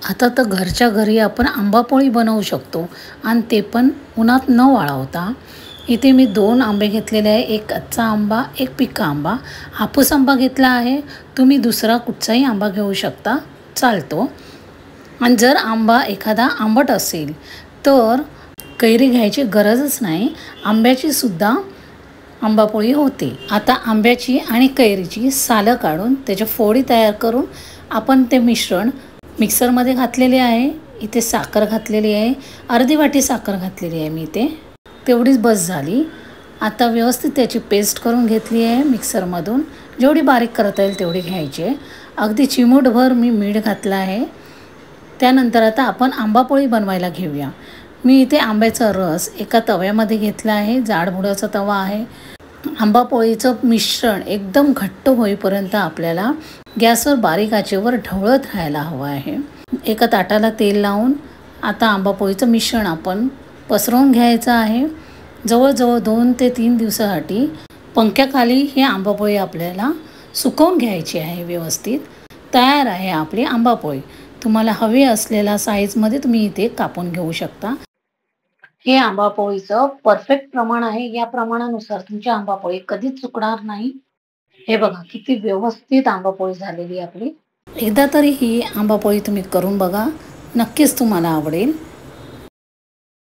आता तर घरच्या घरी आपण आंबापोळी बनवू शकतो आणि ते पण उन्हात न वाळवता. इथे मी 2 आंबे घेतलेले आहे, एक कच्चा आंबा, एक पिक्का आंबा. हापूस आंबा घेतला आहे. तुम्ही दुसरा कुठचाही आंबा घेऊ शकता, चालतो. आणि जर आंबा एखादा आंबट असेल तर कैरी घ्यायची गरजच नाही, आंब्याची सुद्धा आंबापोळी होते. आता आंब्याची आणि कैरीची सालं काढून त्याच्या फोडी तयार करून आपण ते मिश्रण मिक्सरमध्ये घातलेले आहे. इथे साखर घातलेली आहे, अर्धी वाटी साखर घातलेली आहे मी इथे, तेवढीच बस झाली. आता व्यवस्थित त्याची पेस्ट करून घेतली आहे मिक्सरमधून. जेवढी बारीक करता येईल तेवढी घ्यायची आहे. अगदी चिमूटभर मी मीठ घातलं आहे. त्यानंतर आता आपण आंबापोळी बनवायला घेऊया. मी इथे आंब्याचा रस एका तव्यामध्ये घेतला आहे, जाडबुडाचा तवा आहे. आंबापोळीचं मिश्रण एकदम घट्ट होईपर्यंत आपल्याला गॅसवर बारीक आचेवर ढवळत राहायला हवं आहे. एका ताटाला तेल लावून आता आंबापोळीचं मिश्रण आपण पसरवून घ्यायचं आहे. जवळजवळ 2 ते 3 दिवसासाठी पंख्याखाली ही आंबापोळी आपल्याला सुकवून घ्यायची आहे. व्यवस्थित तयार आहे आपली आंबापोळी. तुम्हाला हवी असलेल्या साईजमध्ये तुम्ही इथे कापून घेऊ शकता. हे आंबापोळीचं परफेक्ट प्रमाण आहे. या प्रमाणानुसार तुमची आंबापोळी कधीच चुकणार नाही. हे बघा किती व्यवस्थित आंबापोळी झालेली आपली. एकदा तरी ही आंबापोळी तुम्ही करून बघा, नक्कीच तुम्हाला आवडेल.